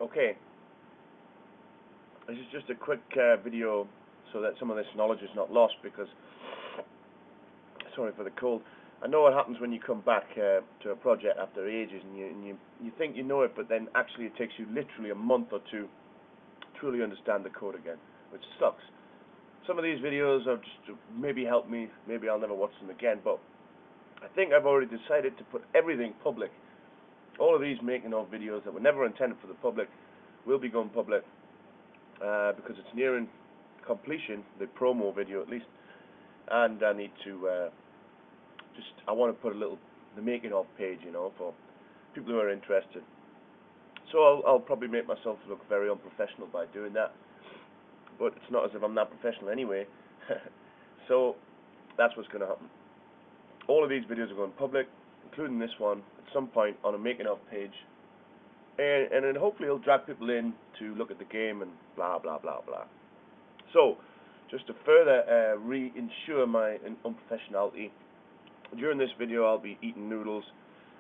Okay, this is just a quick video so that some of this knowledge is not lost because, sorry for the cold, I know what happens when you come back to a project after ages and you think you know it, but then actually it takes you literally a month or two to truly understand the code again, which sucks. Some of these videos have just to maybe help me, maybe I'll never watch them again, but I think I've already decided to put everything public. All of these making of videos that were never intended for the public will be going public because it's nearing completion, the promo video at least, and I need to I want to put a little, the making of page, for people who are interested. So I'll probably make myself look very unprofessional by doing that, but it's not as if I'm that professional anyway. So that's what's going to happen. All of these videos are going public, including this one, at some point on a making of page, and then hopefully it'll drag people in to look at the game and blah blah blah blah. So, just to further reinsure my unprofessionality, during this video I'll be eating noodles,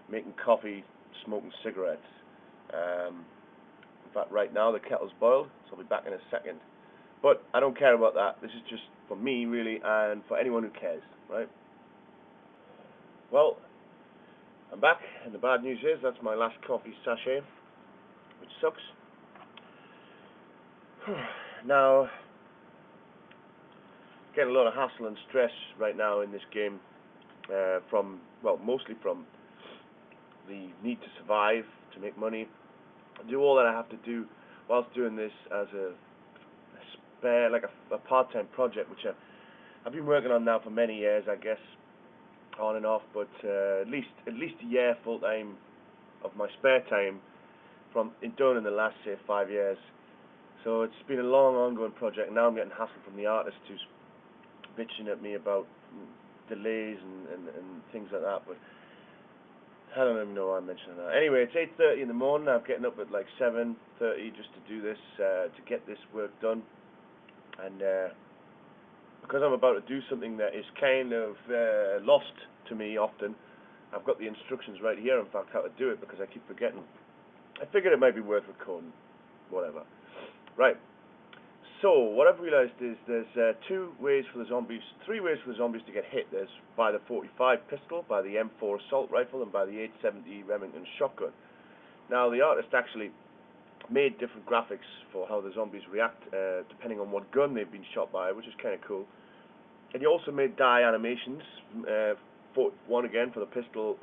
making coffee, smoking cigarettes. In fact, right now the kettle's boiled, so I'll be back in a second. But I don't care about that. This is just for me, really, and for anyone who cares, right? Well, I'm back, and the bad news is that's my last coffee sachet, which sucks. Now, getting a lot of hassle and stress right now in this game mostly from the need to survive, to make money, do all that I have to do whilst doing this as a spare, like a part-time project, which I've been working on now for many years, I guess, on and off, but at least a year full-time of my spare time done in the last, say, 5 years. So it's been a long, ongoing project. Now I'm getting hassle from the artist who's bitching at me about delays and things like that, but I don't even know why I'm mentioning that. Anyway, it's 8:30 in the morning. I'm getting up at like 7:30 just to do this, to get this work done. And because I'm about to do something that is kind of lost to me often, I've got the instructions right here, in fact, how to do it, because I keep forgetting. I figured it might be worth recording. Whatever. Right. So, what I've realized is there's three ways for the zombies to get hit. There's by the 45 pistol, by the M4 assault rifle, and by the 870 Remington shotgun. Now, the artist actually made different graphics for how the zombies react, depending on what gun they've been shot by, which is kind of cool. And he also made die animations, one again for the pistol,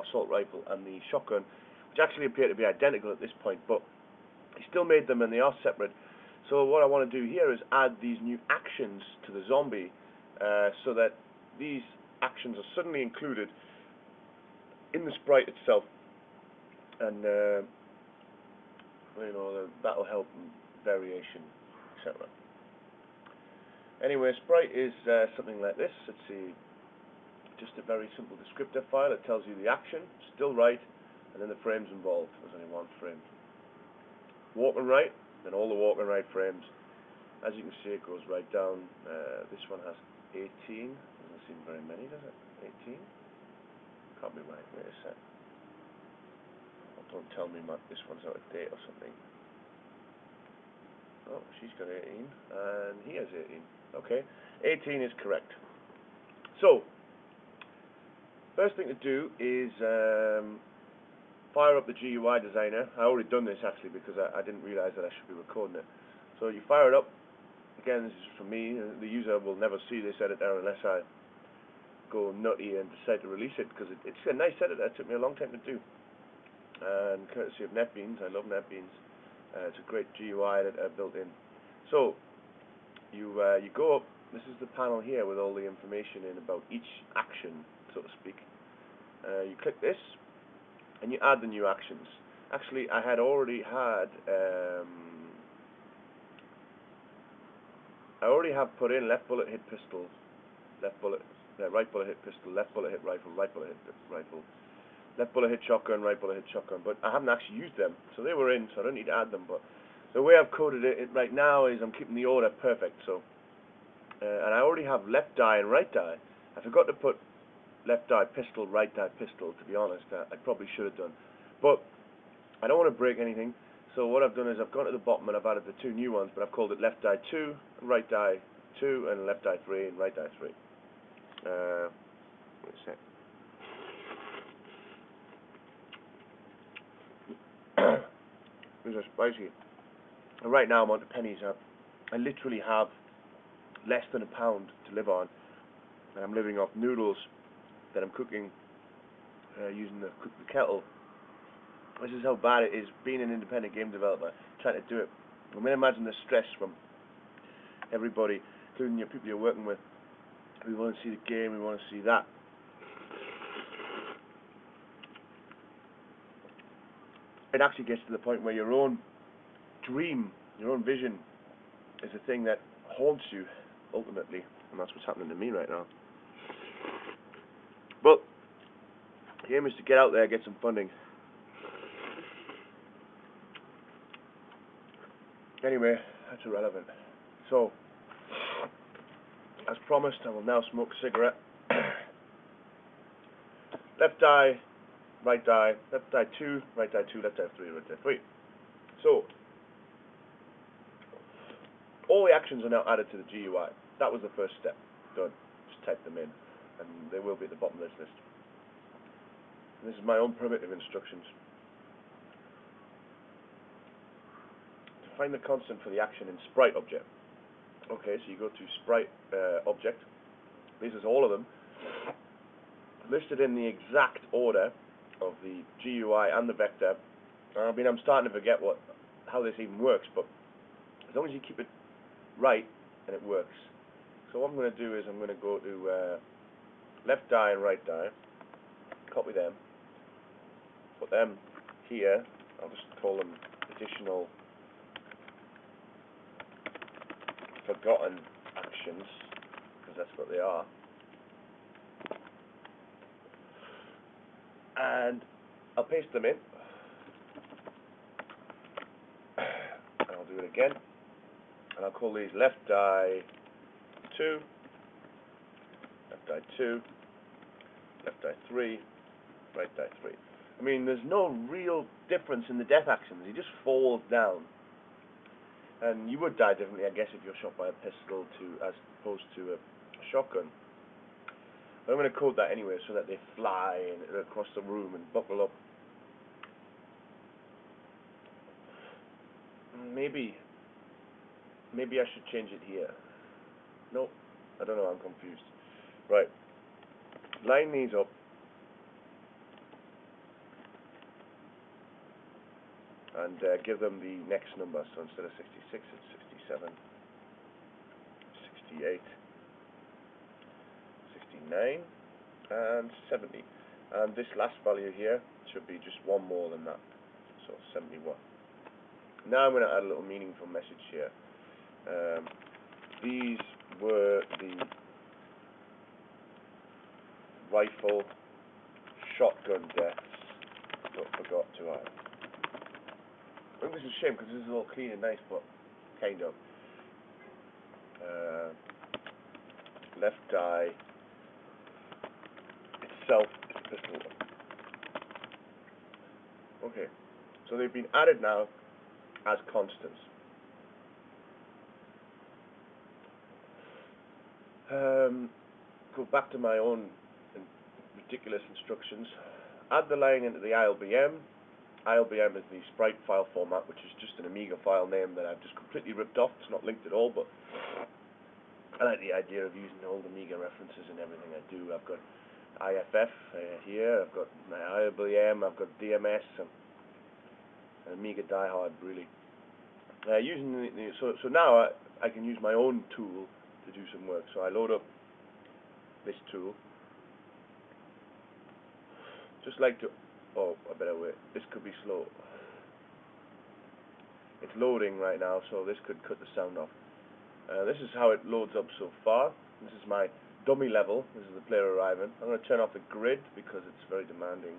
assault rifle, and the shotgun, which actually appear to be identical at this point, but he still made them and they are separate. So what I want to do here is add these new actions to the zombie, so that these actions are suddenly included in the sprite itself, and that'll help variation, etc. Anyway, sprite is something like this. Let's see, just a very simple descriptor file. It tells you the action, still right, and then the frames involved. There's only one frame. Walk and right, then all the walk and right frames. As you can see, it goes right down. This one has 18. Doesn't seem very many, does it? 18? Can't be right. Wait a sec. Oh, don't tell me this one's out of date or something. Oh, she's got 18, and he has 18. Okay, 18 is correct. So, first thing to do is fire up the GUI designer. I already done this actually because I didn't realize that I should be recording it. So you fire it up. Again, this is for me. The user will never see this editor unless I go nutty and decide to release it, because it's a nice editor. It took me a long time to do. And courtesy of NetBeans, I love NetBeans. It's a great GUI editor built in. So you go up. This is the panel here with all the information in about each action, so to speak. You click this, and you add the new actions. Actually, I already have put in left bullet hit pistol, right bullet hit pistol, left bullet hit rifle, right bullet hit rifle, left bullet hit shotgun, right bullet hit shotgun, but I haven't actually used them, so they were in, so I don't need to add them. But the way I've coded it right now is I'm keeping the order perfect. So, and I already have left die and right die. I forgot to put left die pistol, right die pistol, to be honest. I probably should have done, but I don't want to break anything, So what I've done is I've gone to the bottom and I've added the two new ones, but I've called it left die 2, right die 2, and left die 3, and right die 3. Wait a sec. These are spicy. And right now I'm on to pennies. I literally have less than £1 to live on, and I'm living off noodles that I'm cooking using the kettle. This is how bad it is being an independent game developer, trying to do it. I mean, imagine the stress from everybody, including your people you're working with. We want to see the game, we want to see that. It actually gets to the point where your own dream, your own vision, is a thing that haunts you, ultimately. And that's what's happening to me right now. But the aim is to get out there, get some funding. Anyway, that's irrelevant. So, as promised, I will now smoke a cigarette. Left die, right die, left die 2, right die 2, left die 3, right die 3. So, all the actions are now added to the GUI. That was the first step. Done. Just type them in, and they will be at the bottom of this list. And this is my own primitive instructions. To find the constant for the action in Sprite object. Okay, so you go to Sprite object. This is all of them, listed in the exact order of the GUI and the vector. I mean, I'm starting to forget how this even works, but as long as you keep it right, and it works. So what I'm going to do is I'm going to go to left die and right die, copy them, put them here. I'll just call them additional forgotten actions, because that's what they are. And I'll paste them in. And I'll do it again. And I'll call these left die 2, left die 2, left die 3, right die 3. I mean, there's no real difference in the death actions. He just falls down. And you would die differently, I guess, if you're shot by a pistol as opposed to a shotgun. But I'm going to code that anyway so that they fly across the room and buckle up. Maybe I should change it here. Nope, I don't know, I'm confused. Right, line these up. And give them the next number. So instead of 66, it's 67, 68, 69, and 70. And this last value here should be just one more than that. So 71. Now I'm going to add a little meaningful message here. These were the rifle shotgun deaths that forgot to add. It was a shame because this is all clean and nice, but kind of. Left die itself is pistol. Okay, so they've been added now as constants. Go back to my own ridiculous instructions. Add the line into the ILBM. ILBM is the Sprite file format, which is just an Amiga file name that I've just completely ripped off. It's not linked at all, but I like the idea of using old Amiga references in everything I do. I've got IFF here, I've got my ILBM, I've got DMS, and an Amiga diehard, really. So now I can use my own tool to do some work. So I load up this tool. Just like to... Oh, I better wait. This could be slow. It's loading right now, so this could cut the sound off. This is how it loads up so far. This is my dummy level. This is the player arriving. I'm going to turn off the grid because it's very demanding.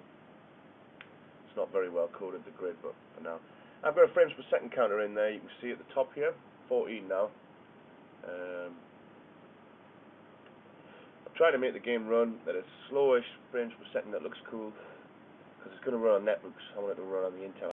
It's not very well coded, the grid, but for now. I've got a frames per second counter in there. You can see at the top here, 14 now. I'm trying to make the game run at a slowish frames per second that looks cool, because it's going to run on netbooks. I want it to run on the Intel